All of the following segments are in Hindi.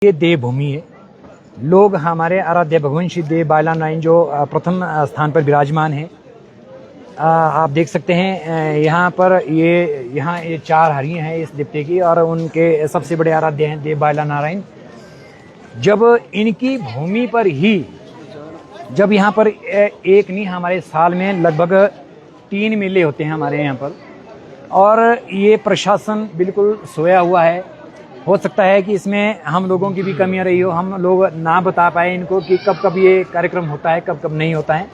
ये देवभूमि है। लोग हमारे आराध्य भगवान श्री देव बाला नारायण जो प्रथम स्थान पर विराजमान है। आप देख सकते हैं यहाँ पर ये चार हरियाँ हैं इस देवते की, और उनके सबसे बड़े आराध्य हैं देव बाला नारायण। जब इनकी भूमि पर ही जब यहाँ पर एक नहीं, हमारे साल में लगभग 3 मेले होते हैं हमारे यहाँ पर, और ये प्रशासन बिल्कुल सोया हुआ है। हो सकता है कि इसमें हम लोगों की भी कमियां रही हो, हम लोग ना बता पाए इनको कि कब कब ये कार्यक्रम होता है, कब कब नहीं होता है।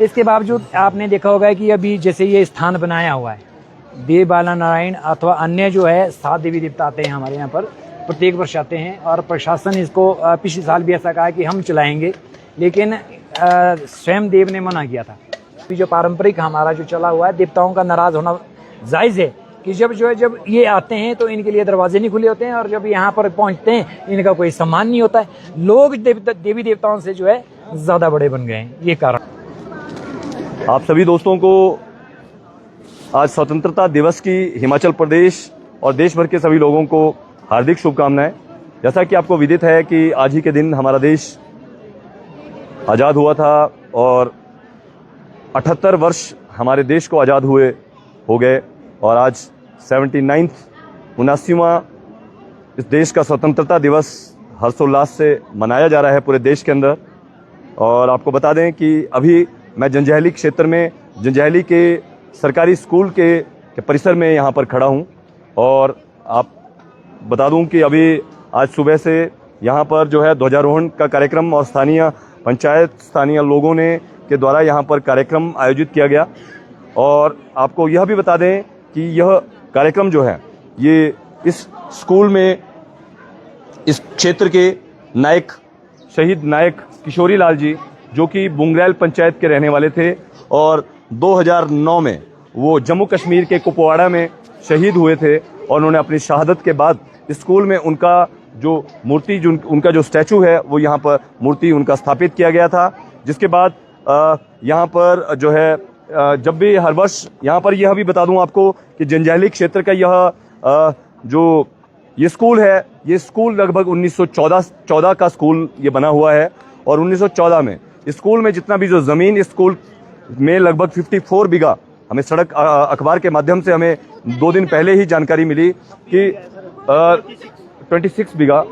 इसके बावजूद आपने देखा होगा कि अभी जैसे ये स्थान बनाया हुआ है देव बाला नारायण अथवा अन्य जो है 7 देवी देवता आते हैं हमारे यहाँ पर, प्रत्येक वर्ष आते हैं। और प्रशासन इसको पिछले साल भी ऐसा कहा कि हम चलाएंगे, लेकिन स्वयं देव ने मना किया था। जो पारंपरिक हमारा जो चला हुआ है, देवताओं का नाराज होना जायज़ है कि जब ये आते हैं तो इनके लिए दरवाजे नहीं खुले होते हैं, और जब यहाँ पर पहुँचते हैं इनका कोई सम्मान नहीं होता है। लोग देवी देवताओं से जो है ज़्यादा बड़े बन गए हैं, ये कारण। आप सभी दोस्तों को आज स्वतंत्रता दिवस की हिमाचल प्रदेश और देश भर के सभी लोगों को हार्दिक शुभकामनाएं। जैसा कि आपको विदित है कि आज ही के दिन हमारा देश आज़ाद हुआ था, और 78 वर्ष हमारे देश को आज़ाद हुए हो गए, और आज 79वां इस देश का स्वतंत्रता दिवस हर्षोल्लास से मनाया जा रहा है पूरे देश के अंदर। और आपको बता दें कि अभी मैं जंजैहली क्षेत्र में, जंजैहली के सरकारी स्कूल के परिसर में यहाँ पर खड़ा हूँ, और आप बता दूं कि अभी आज सुबह से यहाँ पर जो है ध्वजारोहण का कार्यक्रम और स्थानीय पंचायत, स्थानीय लोगों के द्वारा यहाँ पर कार्यक्रम आयोजित किया गया। और आपको यह भी बता दें कि यह कार्यक्रम जो है ये इस स्कूल में इस क्षेत्र के नायक, शहीद नायक किशोरी लाल जी, जो कि बुंगरैल पंचायत के रहने वाले थे, और 2009 में वो जम्मू कश्मीर के कुपवाड़ा में शहीद हुए थे, और उन्होंने अपनी शहादत के बाद स्कूल में उनका जो मूर्ति, जो उनका जो स्टैचू है, वो यहाँ पर मूर्ति उनका स्थापित किया गया था। जिसके बाद यहाँ पर जो है जब भी हर वर्ष यहाँ पर, यह भी बता दूं आपको कि जंजैहली क्षेत्र का यह जो ये स्कूल है, ये स्कूल लगभग 1914 का स्कूल ये बना हुआ है। और 1914 में स्कूल में जितना भी जो ज़मीन, स्कूल में लगभग 54 बीघा, हमें सड़क अखबार के माध्यम से हमें 2 दिन पहले ही जानकारी मिली कि 26 बीघा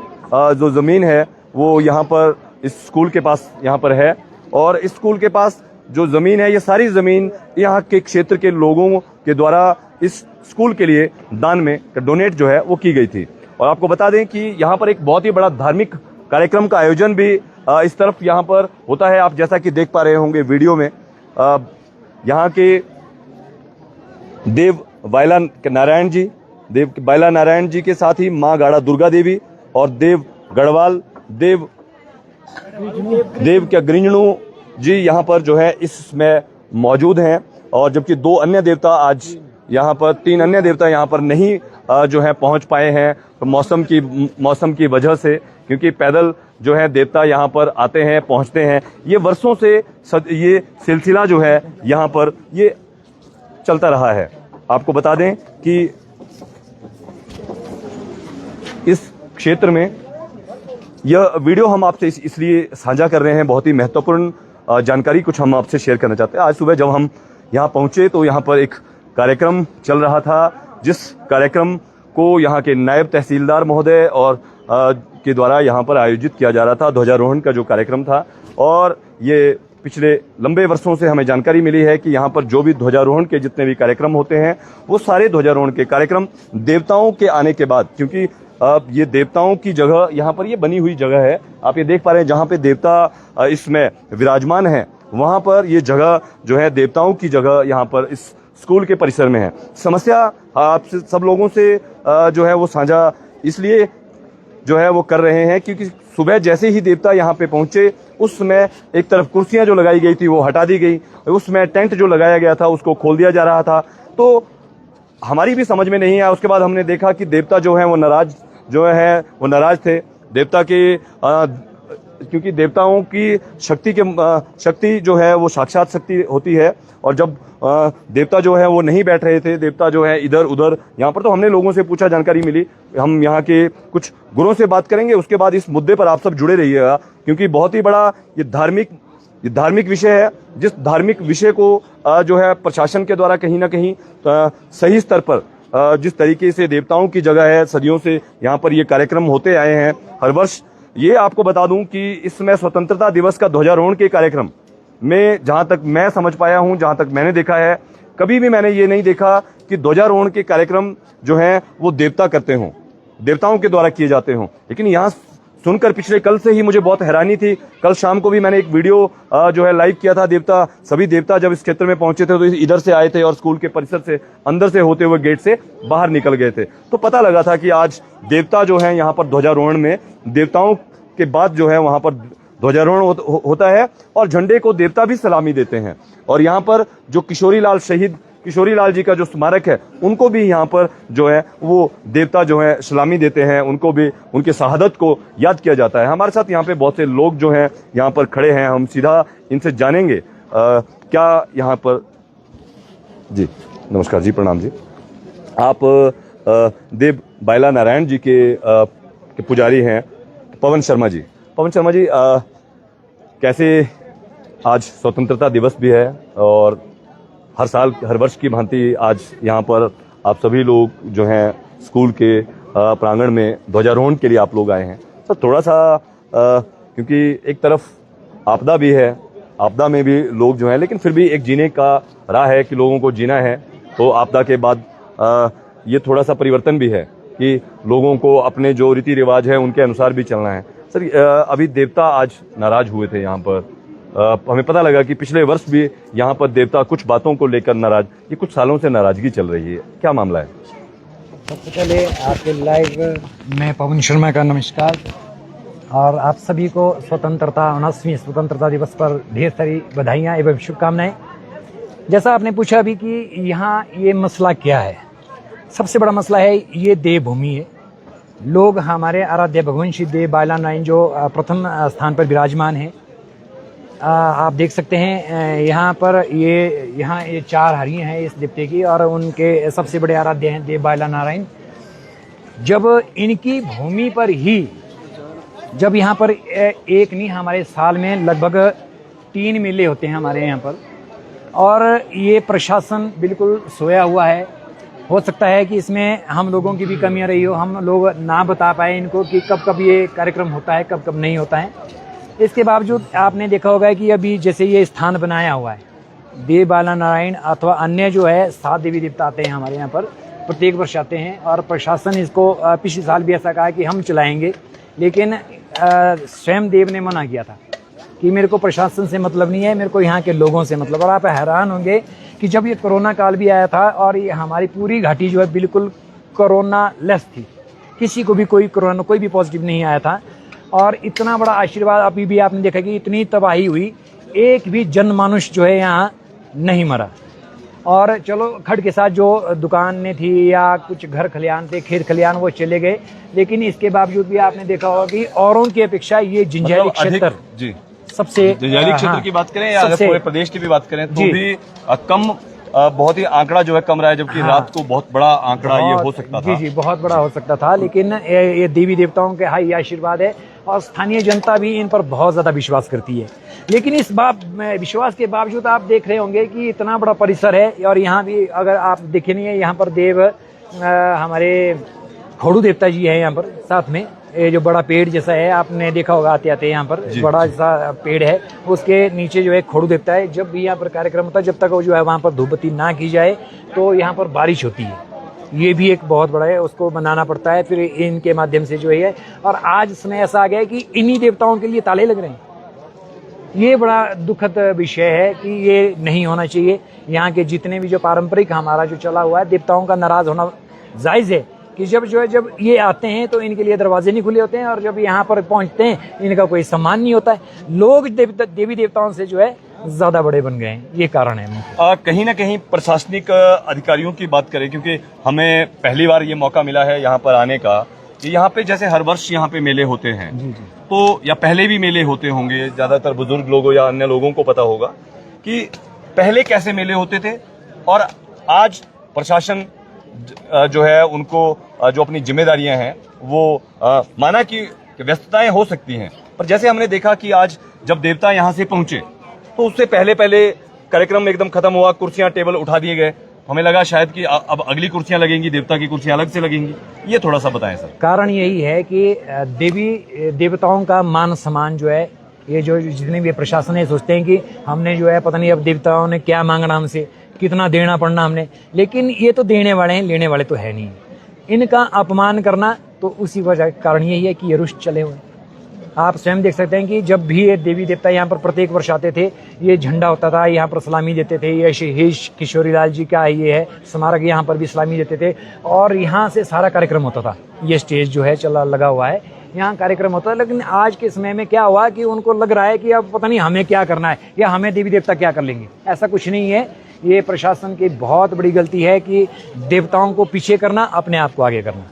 जो ज़मीन है वो यहाँ पर इस स्कूल के पास यहाँ पर है। और इस स्कूल के पास जो ज़मीन है, ये सारी ज़मीन यहाँ के क्षेत्र के लोगों के द्वारा इस स्कूल के लिए दान में डोनेट जो है वो की गई थी। और आपको बता दें कि यहाँ पर एक बहुत ही बड़ा धार्मिक कार्यक्रम का आयोजन भी इस तरफ यहाँ पर होता है। आप जैसा कि देख पा रहे होंगे वीडियो में, यहाँ के देव बाला नारायण जी के साथ ही माँ गाड़ा दुर्गा देवी और देव गढ़वाल देव के गृंजणु जी यहाँ पर जो है इसमें मौजूद हैं। और जबकि 2 अन्य देवता आज यहाँ पर, 3 अन्य देवता यहाँ पर नहीं जो है पहुँच पाए हैं, तो मौसम की वजह से, क्योंकि पैदल जो है देवता यहाँ पर आते हैं, पहुँचते हैं। ये वर्षों से ये सिलसिला जो है यहाँ पर ये चलता रहा है। आपको बता दें कि इस क्षेत्र में यह वीडियो हम आपसे इसलिए साझा कर रहे हैं, बहुत ही महत्वपूर्ण जानकारी कुछ हम आपसे शेयर करना चाहते हैं। आज सुबह जब हम यहाँ पहुँचे तो यहाँ पर एक कार्यक्रम चल रहा था, जिस कार्यक्रम को यहाँ के नायब तहसीलदार महोदय और के द्वारा यहाँ पर आयोजित किया जा रहा था, ध्वजारोहण का जो कार्यक्रम था। और ये पिछले लंबे वर्षों से हमें जानकारी मिली है कि यहाँ पर जो भी ध्वजारोहण के जितने भी कार्यक्रम होते हैं, वो सारे ध्वजारोहण के कार्यक्रम देवताओं के आने के बाद, क्योंकि ये देवताओं की जगह यहाँ पर ये बनी हुई जगह है, आप ये देख पा रहे हैं, जहाँ पे देवता इसमें विराजमान है, वहाँ पर ये जगह जो है देवताओं की जगह यहाँ पर इस स्कूल के परिसर में है। समस्या आप सब लोगों से जो है वो साझा इसलिए जो है वो कर रहे हैं क्योंकि सुबह जैसे ही देवता यहाँ पे पहुँचे, उस समय एक तरफ कुर्सियाँ जो लगाई गई थी वो हटा दी गई, उसमें टेंट जो लगाया गया था उसको खोल दिया जा रहा था। तो हमारी भी समझ में नहीं आया। उसके बाद हमने देखा कि देवता जो है वो नाराज थे। देवता के क्योंकि देवताओं की शक्ति जो है वो साक्षात शक्ति होती है। और जब देवता जो है वो नहीं बैठ रहे थे, देवता जो है इधर उधर यहाँ पर, तो हमने लोगों से पूछा, जानकारी मिली। हम यहाँ के कुछ गुरुओं से बात करेंगे, उसके बाद इस मुद्दे पर आप सब जुड़े रहिएगा, क्योंकि बहुत ही बड़ा ये धार्मिक विषय है। जिस धार्मिक विषय को जो है प्रशासन के द्वारा कहीं ना कहीं सही स्तर पर जिस तरीके से देवताओं की जगह है, सदियों से यहाँ पर ये कार्यक्रम होते आए हैं हर वर्ष। ये आपको बता दूं कि इस समय स्वतंत्रता दिवस का ध्वजारोहण के कार्यक्रम में, जहां तक मैं समझ पाया हूं, जहां तक मैंने देखा है, कभी भी मैंने ये नहीं देखा कि ध्वजारोहण के कार्यक्रम जो हैं वो देवता करते हों, देवताओं के द्वारा किए जाते हों। लेकिन यहाँ सुनकर पिछले कल से ही मुझे बहुत हैरानी थी। कल शाम को भी मैंने एक वीडियो जो है लाइव किया था। सभी देवता जब इस क्षेत्र में पहुंचे थे तो इधर से आए थे और स्कूल के परिसर से अंदर से होते हुए गेट से बाहर निकल गए थे। तो पता लगा था कि आज देवता जो है यहाँ पर ध्वजारोहण में, देवताओं के बाद जो है वहां पर ध्वजारोहण होता है और झंडे को देवता भी सलामी देते हैं। और यहाँ पर जो शहीद किशोरी लाल जी का जो स्मारक है, उनको भी यहाँ पर जो है वो देवता जो है सलामी देते हैं, उनको भी उनके शहादत को याद किया जाता है। हमारे साथ यहाँ पे बहुत से लोग जो हैं यहाँ पर खड़े हैं, हम सीधा इनसे जानेंगे क्या यहाँ पर। जी नमस्कार जी, प्रणाम जी। आप देव बाला नारायण जी के पुजारी हैं पवन शर्मा जी। कैसे, आज स्वतंत्रता दिवस भी है और हर वर्ष की भांति आज यहाँ पर आप सभी लोग जो हैं स्कूल के प्रांगण में ध्वजारोहण के लिए आप लोग आए हैं। तो थोड़ा सा क्योंकि एक तरफ आपदा भी है, आपदा में भी लोग जो हैं, लेकिन फिर भी एक जीने का राह है कि लोगों को जीना है। तो आपदा के बाद ये थोड़ा सा परिवर्तन भी है कि लोगों को अपने जो रीति रिवाज है उनके अनुसार भी चलना है। सर अभी देवता आज नाराज हुए थे यहाँ पर, हमें पता लगा कि पिछले वर्ष भी यहाँ पर देवता कुछ बातों को लेकर नाराज, ये कुछ सालों से नाराजगी चल रही है, क्या मामला है? सबसे पहले आपके लाइव में पवन शर्मा का नमस्कार और आप सभी को 49वीं स्वतंत्रता दिवस पर ढेर सारी बधाइयाँ एवं शुभकामनाएं। जैसा आपने पूछा अभी कि यहाँ ये मसला क्या है, सबसे बड़ा मसला है ये देवभूमि है। लोग हमारे आराध्य भगवान श्री देव बाला नारायण जो प्रथम स्थान पर विराजमान है, आप देख सकते हैं यहाँ पर ये 4 हरियाँ हैं इस देवते की और उनके सबसे बड़े आराध्य हैं देव बाला नारायण। जब इनकी भूमि पर ही, जब यहाँ पर एक नहीं हमारे साल में लगभग 3 मेले होते हैं हमारे यहाँ पर, और ये प्रशासन बिल्कुल सोया हुआ है। हो सकता है कि इसमें हम लोगों की भी कमियां रही हो, हम लोग ना बता पाए इनको कि कब कब ये कार्यक्रम होता है, कब कब नहीं होता है। इसके बावजूद आपने देखा होगा कि अभी जैसे ये स्थान बनाया हुआ है, देव बाला नारायण अथवा अन्य जो है 7 देवी देवता आते हैं हमारे यहाँ पर, प्रत्येक वर्ष आते हैं। और प्रशासन इसको पिछले साल भी ऐसा कहा कि हम चलाएंगे, लेकिन स्वयं देव ने मना किया था कि मेरे को प्रशासन से मतलब नहीं है, मेरे को यहाँ के लोगों से मतलब। और आप हैरान होंगे कि जब ये कोरोना काल भी आया था और ये हमारी पूरी घाटी जो है बिल्कुल कोरोना लेस थी, किसी को भी कोई भी पॉजिटिव नहीं आया था। और इतना बड़ा आशीर्वाद अभी भी आपने देखा कि इतनी तबाही हुई, एक भी जनमानुष जो है यहाँ नहीं मरा। और चलो खड़ के साथ जो दुकान में थी या कुछ घर खलियान थे, खेत खलियान, वो चले गए। लेकिन इसके बावजूद भी आपने देखा होगा कि औरों की अपेक्षा ये जंजैली क्षेत्र जी सबसे जंजैली क्षेत्र की बात करें या अगर पूरे प्रदेश की भी बात करें तो भी कम, बहुत ही आंकड़ा जो है कम रहा है, जबकि रात को बहुत बड़ा आंकड़ा ये हो सकता था। जी बहुत बड़ा हो सकता था। लेकिन ये देवी देवताओं के हाई आशीर्वाद है और स्थानीय जनता भी इन पर बहुत ज्यादा विश्वास करती है। लेकिन इस विश्वास के बावजूद आप देख रहे होंगे कि इतना बड़ा परिसर है और यहाँ भी अगर आप देखे नहीं है, यहाँ पर देव हमारे खोड़ू देवता जी है यहाँ पर साथ में। ये जो बड़ा पेड़ जैसा है आपने देखा होगा आते आते यहाँ पर बड़ा सा पेड़ है, उसके नीचे जो है खोड़ू देवता है। जब भी यहाँ पर कार्यक्रम होता है, जब तक वो जो है वहाँ पर धूपबत्ती ना की जाए तो यहाँ पर बारिश होती है। ये भी एक बहुत बड़ा है, उसको बनाना पड़ता है फिर इनके माध्यम से जो है। और आज समय ऐसा आ गया है कि इन्हीं देवताओं के लिए ताले लग रहे हैं। ये बड़ा दुखद विषय है कि ये नहीं होना चाहिए। यहाँ के जितने भी जो पारंपरिक हमारा जो चला हुआ है, देवताओं का नाराज होना जायज़ है कि जब ये आते हैं तो इनके लिए दरवाजे नहीं खुले होते हैं, और जब यहाँ पर पहुँचते हैं इनका कोई सम्मान नहीं होता है। लोग देवी देवताओं से जो है ज्यादा बड़े बन गए हैं, ये कारण है। कहीं ना कहीं प्रशासनिक अधिकारियों की बात करें, क्योंकि हमें पहली बार ये मौका मिला है यहाँ पर आने का, कि यहाँ पे जैसे हर वर्ष यहाँ पे मेले होते हैं, तो या पहले भी मेले होते होंगे, ज्यादातर बुजुर्ग लोगों या अन्य लोगों को पता होगा कि पहले कैसे मेले होते थे और आज प्रशासन जो है उनको जो अपनी जिम्मेदारियां हैं वो माना कि व्यस्तताएं हो सकती हैं, पर जैसे हमने देखा कि आज जब देवता यहाँ से पहुंचे तो उससे पहले पहले कार्यक्रम एकदम खत्म हुआ, कुर्सियां टेबल उठा दिए गए। हमें लगा शायद कि अब अगली कुर्सियां लगेंगी, देवता की कुर्सियां अलग से लगेंगी। ये थोड़ा सा बताएं सर। कारण यही है कि देवी देवताओं का मान सम्मान जो है, ये जो जितने भी प्रशासन है सोचते हैं कि हमने जो है पता नहीं अब देवताओं ने क्या मांगना हमसे, कितना देना पड़ना हमने, लेकिन ये तो देने वाले हैं, लेने वाले तो है नहीं। इनका अपमान करना तो उसी वजह कारण यही है कि ये रुष्ट चले हुए। आप स्वयं देख सकते हैं कि जब भी ये देवी देवता यहाँ पर प्रत्येक वर्ष आते थे, ये झंडा होता था, यहाँ पर सलामी देते थे। ये शहीद किशोरी लाल जी का ये है स्मारक, यहाँ पर भी सलामी देते थे और यहाँ से सारा कार्यक्रम होता था। ये स्टेज जो है चला लगा हुआ है, यहाँ कार्यक्रम होता है। लेकिन आज के समय में क्या हुआ कि उनको लग रहा है कि अब पता नहीं हमें क्या करना है या हमें देवी देवता क्या कर लेंगे। ऐसा कुछ नहीं है। ये प्रशासन की बहुत बड़ी गलती है कि देवताओं को पीछे करना, अपने आप को आगे करना।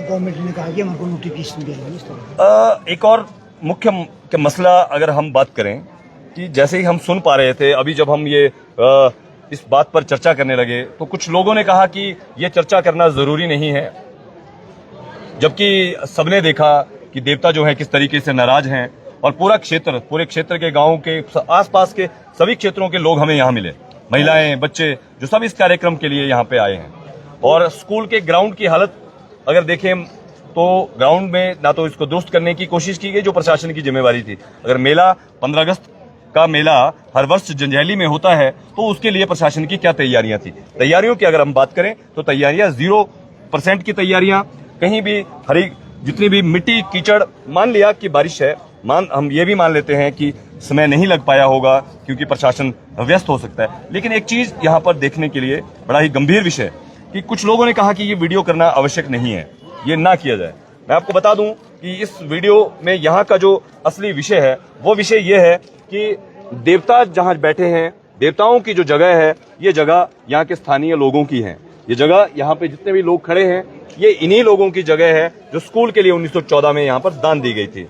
गवर्नमेंट ने कहा कि हमको नोटिफिकेशन देंगे। एक और मुख्य मसला अगर हम बात करें कि जैसे ही हम सुन पा रहे थे, अभी जब हम ये इस बात पर चर्चा करने लगे तो कुछ लोगों ने कहा कि ये चर्चा करना जरूरी नहीं है, जबकि सबने देखा कि देवता जो है किस तरीके से नाराज हैं और पूरे क्षेत्र के गांवों के आसपास के सभी क्षेत्रों के लोग हमें यहाँ मिले, महिलाएं, बच्चे जो सब इस कार्यक्रम के लिए यहाँ पे आए हैं। और स्कूल के ग्राउंड की हालत अगर देखें तो ग्राउंड में ना तो इसको दुरुस्त करने की कोशिश की गई जो प्रशासन की जिम्मेवारी थी। अगर मेला 15 अगस्त का मेला हर वर्ष जंजैहली में होता है तो उसके लिए प्रशासन की क्या तैयारियां थी। तैयारियों की अगर हम बात करें तो तैयारियां 0% की तैयारियां, कहीं भी हरी जितनी भी मिट्टी कीचड़, मान लिया कि बारिश है, हम ये भी मान लेते हैं कि समय नहीं लग पाया होगा क्योंकि प्रशासन व्यस्त हो सकता है। लेकिन एक चीज यहाँ पर देखने के लिए बड़ा ही गंभीर विषय कि कुछ लोगों ने कहा कि ये वीडियो करना आवश्यक नहीं है, ये ना किया जाए। मैं आपको बता दूं कि इस वीडियो में यहाँ का जो असली विषय है वो विषय ये है कि देवता जहाँ बैठे हैं, देवताओं की जो जगह है, ये जगह यहाँ के स्थानीय लोगों की है। ये जगह यहाँ पे जितने भी लोग खड़े हैं ये इन्हीं लोगों की जगह है जो स्कूल के लिए 1914 में यहाँ पर दान दी गई थी।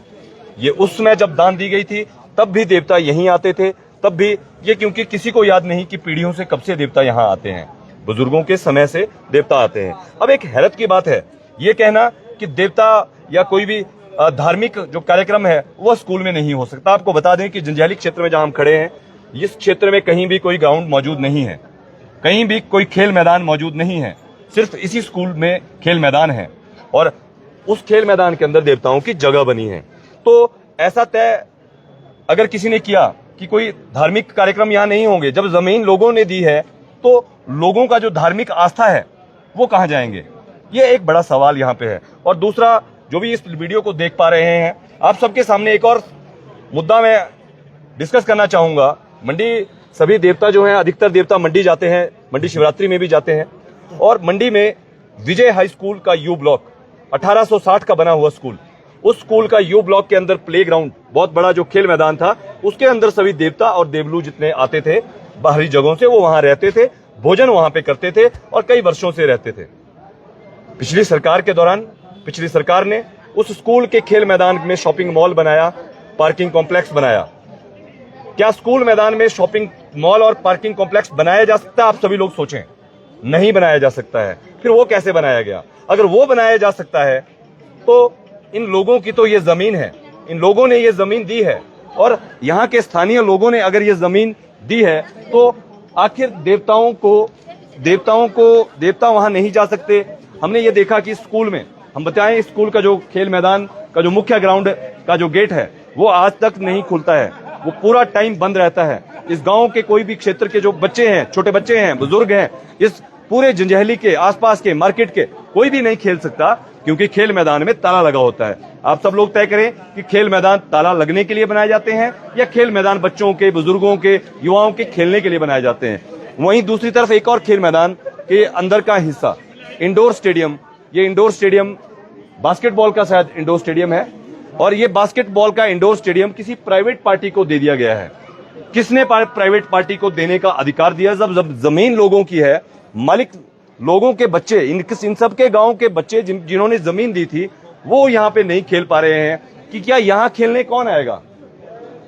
ये उस समय जब दान दी गई थी तब भी देवता यहीं आते थे, तब भी ये, क्योंकि किसी को याद नहीं कि पीढ़ियों से कब से देवता यहाँ आते हैं, बुजुर्गों के समय से देवता आते हैं। अब एक हैरत की बात है ये कहना कि देवता या कोई भी धार्मिक जो कार्यक्रम है वो स्कूल में नहीं हो सकता। आपको बता दें कि जंजैहली क्षेत्र में जहां हम खड़े हैं, इस क्षेत्र में कहीं भी कोई ग्राउंड मौजूद नहीं है, कहीं भी कोई खेल मैदान मौजूद नहीं है, सिर्फ इसी स्कूल में खेल मैदान है और उस खेल मैदान के अंदर देवताओं की जगह बनी है। तो ऐसा तय अगर किसी ने किया कि कोई धार्मिक कार्यक्रम यहाँ नहीं होंगे, जब जमीन लोगों ने दी है तो लोगों का जो धार्मिक आस्था है वो कहां जाएंगे, ये एक बड़ा सवाल यहाँ पे है। और दूसरा, जो भी इस वीडियो को देख पा रहे हैं, आप सबके सामने एक और मुद्दा मैं डिस्कस करना चाहूंगा। मंडी सभी देवता जो हैं, अधिकतर देवता मंडी जाते हैं, मंडी शिवरात्रि में भी जाते हैं और मंडी में विजय हाई स्कूल का यू ब्लॉक 1860 का बना हुआ स्कूल, उस स्कूल का यू ब्लॉक के अंदर प्ले ग्राउंड, बहुत बड़ा जो खेल मैदान था, उसके अंदर सभी देवता और देवलू जितने आते थे बाहरी जगहों से, वो वहां रहते थे, भोजन वहां पे करते थे और कई वर्षों से रहते थे। पिछली सरकार के दौरान पिछली सरकार ने उस स्कूल के खेल मैदान में शॉपिंग मॉल बनाया, पार्किंग कॉम्प्लेक्स बनाया। क्या स्कूल मैदान में शॉपिंग मॉल और पार्किंग कॉम्प्लेक्स बनाया जा सकता है? आप सभी लोग सोचें, नहीं बनाया जा सकता है। फिर वो कैसे बनाया गया? अगर वो बनाया जा सकता है तो इन लोगों की तो ये जमीन है, इन लोगों ने ये जमीन दी है और यहाँ के स्थानीय लोगों ने अगर ये जमीन दी है तो आखिर देवता वहां नहीं जा सकते। हमने ये देखा कि स्कूल में, हम बताएं, स्कूल का जो खेल मैदान का जो मुख्य ग्राउंड का जो गेट है वो आज तक नहीं खुलता है, वो पूरा टाइम बंद रहता है। इस गांव के कोई भी क्षेत्र के जो बच्चे हैं, छोटे बच्चे हैं, बुजुर्ग हैं, इस पूरे जंजैहली के आसपास के मार्केट के कोई भी नहीं खेल सकता क्योंकि खेल मैदान में ताला लगा होता है। आप सब लोग तय करें कि खेल मैदान ताला लगने के लिए बनाए जाते हैं या खेल मैदान बच्चों के, बुजुर्गों के, युवाओं के खेलने के लिए बनाए जाते हैं। वहीं दूसरी तरफ एक और खेल मैदान के अंदर का हिस्सा, इंडोर स्टेडियम, ये इंडोर स्टेडियम बास्केटबॉल का शायद इंडोर स्टेडियम है और ये बास्केटबॉल का इंडोर स्टेडियम किसी प्राइवेट पार्टी को दे दिया गया है। किसने प्राइवेट पार्टी को देने का अधिकार दिया? जब जमीन लोगों की है, मालिक लोगों के बच्चे, इन सब के गांव के बच्चे जिन्होंने जमीन दी थी वो यहाँ पे नहीं खेल पा रहे हैं कि क्या यहाँ खेलने कौन आएगा?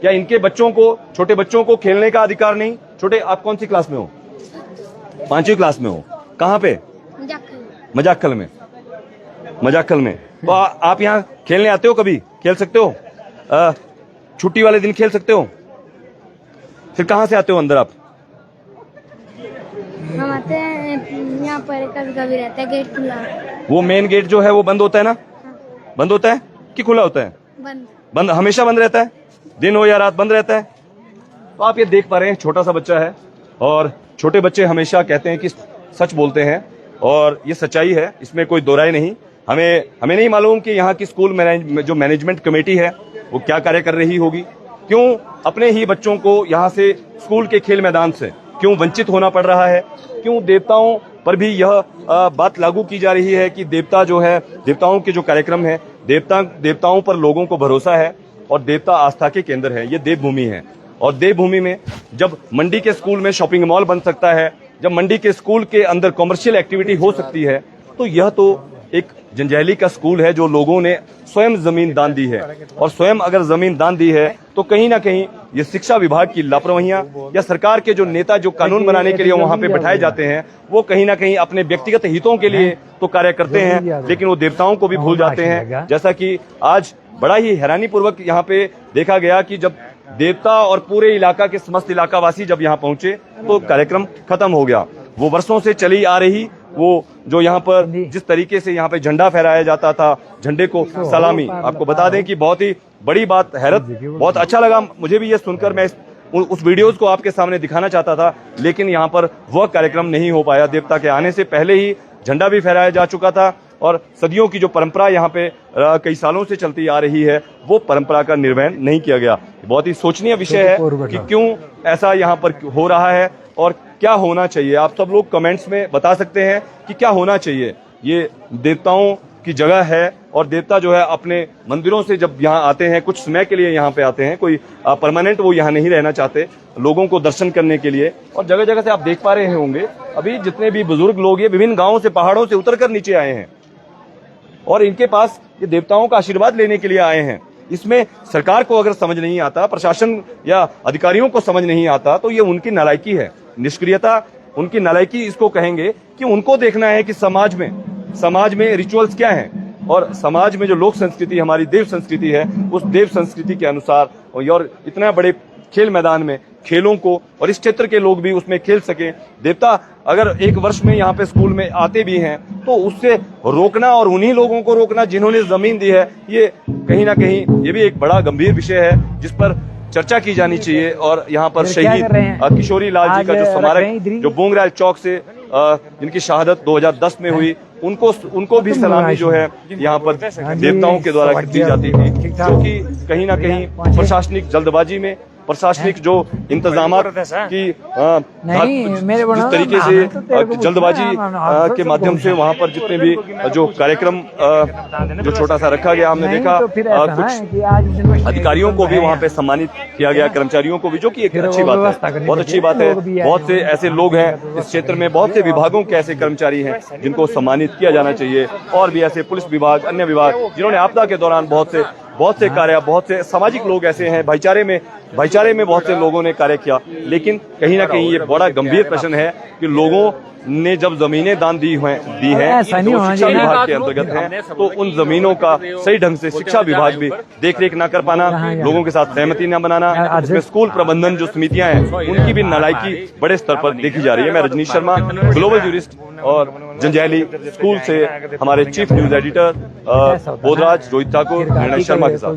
क्या इनके बच्चों को, छोटे बच्चों को खेलने का अधिकार नहीं? छोटे, आप कौन सी क्लास में हो? 5वीं क्लास में हो। कहाँ पे? मजाकल में। मजाकल में। तो आप यहाँ खेलने आते हो? कभी खेल सकते हो? छुट्टी वाले दिन खेल सकते हो? फिर कहाँ से आते हो अंदर आप? हम आते हैं यहाँ पर, कभी कभी रहता है गेट खुला। वो मेन गेट जो है वो बंद होता है ना? बंद होता है कि खुला होता है? बंद हमेशा बंद रहता है, दिन हो या रात बंद रहता है। तो आप ये देख पा रहे हैं, छोटा सा बच्चा है और छोटे बच्चे हमेशा कहते हैं कि सच बोलते हैं और ये सच्चाई है, इसमें कोई दो राय नहीं। हमें नहीं मालूम कि यहाँ की स्कूल जो मैनेजमेंट कमेटी है वो क्या कार्य कर रही होगी, क्यों अपने ही बच्चों को यहाँ से स्कूल के खेल मैदान से क्यों वंचित होना पड़ रहा है, क्यों देवताओं पर भी यह बात लागू की जा रही है कि देवता जो है, देवताओं के जो कार्यक्रम है, देवताओं पर लोगों को भरोसा है और देवता आस्था के केंद्र है। ये देवभूमि है और देवभूमि में जब मंडी के स्कूल में शॉपिंग मॉल बन सकता है, जब मंडी के स्कूल के अंदर कॉमर्शियल एक्टिविटी हो सकती है, तो यह तो एक जंजैहली का स्कूल है जो लोगों ने स्वयं जमीन दान दी है। और स्वयं अगर जमीन दान दी है तो कहीं ना कहीं ये शिक्षा विभाग की लापरवाहियां या सरकार के जो नेता जो कानून बनाने के लिए वहां पे बैठाए जाते हैं वो कहीं ना कहीं अपने व्यक्तिगत हितों के लिए तो कार्य करते हैं, लेकिन वो देवताओं को भी भूल जाते हैं। जैसा कि आज बड़ा ही हैरानी पूर्वक यहाँ पे देखा गया कि जब देवता और पूरे इलाका के समस्त इलाकावासी जब यहाँ पहुंचे तो कार्यक्रम खत्म हो गया। वो वर्षों से चली आ रही वो जो यहाँ पर जिस तरीके से यहाँ पे झंडा फहराया जाता था, झंडे को सलामी, आपको बता दें कि बहुत ही बड़ी बात, हैरत, बहुत अच्छा लगा मुझे भी ये सुनकर। मैं उस वीडियोस को आपके सामने दिखाना चाहता था, लेकिन यहाँ पर वह कार्यक्रम नहीं हो पाया। देवता के आने से पहले ही झंडा भी फहराया जा चुका था और सदियों की जो परंपरा यहाँ पे कई सालों से चलती आ रही है वो परंपरा का निर्वहन नहीं किया गया। बहुत ही सोचनीय विषय है कि क्यों ऐसा यहाँ पर हो रहा है और क्या होना चाहिए। आप सब लोग कमेंट्स में बता सकते हैं कि क्या होना चाहिए। ये देवताओं की जगह है और देवता जो है अपने मंदिरों से जब यहाँ आते हैं, कुछ समय के लिए यहाँ पे आते हैं, कोई परमानेंट वो यहाँ नहीं रहना चाहते, लोगों को दर्शन करने के लिए। और जगह जगह से आप देख पा रहे होंगे अभी जितने भी बुजुर्ग लोग ये विभिन्न गांवों से, पहाड़ों से उतर कर नीचे आए हैं और इनके पास ये देवताओं का आशीर्वाद लेने के लिए आए हैं। इसमें सरकार को अगर समझ नहीं आता, प्रशासन या अधिकारियों को समझ नहीं आता, तो ये उनकी नालायकी है, निष्क्रियता, उनकी नालायकी इसको कहेंगे कि उनको देखना है कि समाज में रिचुअल्स क्या हैं और समाज में जो लोक संस्कृति, हमारी देव संस्कृति है, उस देव संस्कृति के अनुसार और इतना बड़े खेल मैदान में खेलों को और इस क्षेत्र के लोग भी उसमें खेल सके। देवता अगर एक वर्ष में यहाँ पे स्कूल में आते भी हैं तो उससे रोकना और उन्हीं लोगों को रोकना जिन्होंने जमीन दी है, ये कहीं ना कहीं ये भी एक बड़ा गंभीर विषय है जिस पर चर्चा की जानी चाहिए। और यहाँ पर शहीद किशोरी लाल जी का जो स्मारक जो बोंगराल चौक से जिनकी शहादत 2010 में हुई, उनको भी सलामी जो है यहाँ पर देवताओं के द्वारा दी जाती थी, जो कि कहीं ना कहीं प्रशासनिक जल्दबाजी में, प्रशासनिक जो इंतजामात की जिस तरीके से जल्दबाजी के माध्यम से वहां पर जितने भी जो कार्यक्रम जो छोटा सा रखा गया, हमने देखा कुछ अधिकारियों को भी वहां पे सम्मानित किया गया, कर्मचारियों को भी, जो कि एक अच्छी बात है, बहुत अच्छी बात है। बहुत से ऐसे लोग हैं इस क्षेत्र में, बहुत से विभागों के ऐसे कर्मचारी हैं जिनको सम्मानित किया जाना चाहिए, और भी ऐसे पुलिस विभाग, अन्य विभाग जिन्होंने आपदा के दौरान बहुत से कार्य, बहुत से सामाजिक लोग ऐसे हैं, भाईचारे में बहुत से लोगों ने कार्य किया। लेकिन कहीं ना कहीं ये बड़ा गंभीर प्रश्न है कि लोगों ने जब जमीनें दान दी हैं जो शिक्षा विभाग के अंतर्गत हैं, तो उन जमीनों का सही ढंग से शिक्षा विभाग भी देखरेख न कर पाना, लोगों के साथ सहमति न बनाना, इसमें स्कूल प्रबंधन जो समितियां हैं उनकी भी नालायकी बड़े स्तर पर देखी जा रही है। मैं रजनीश शर्मा, ग्लोबल जूरिस्ट, और जंजैहली स्कूल से हमारे chief news editor Bodhraj, Rohit Thakur, निर्णय शर्मा के साथ।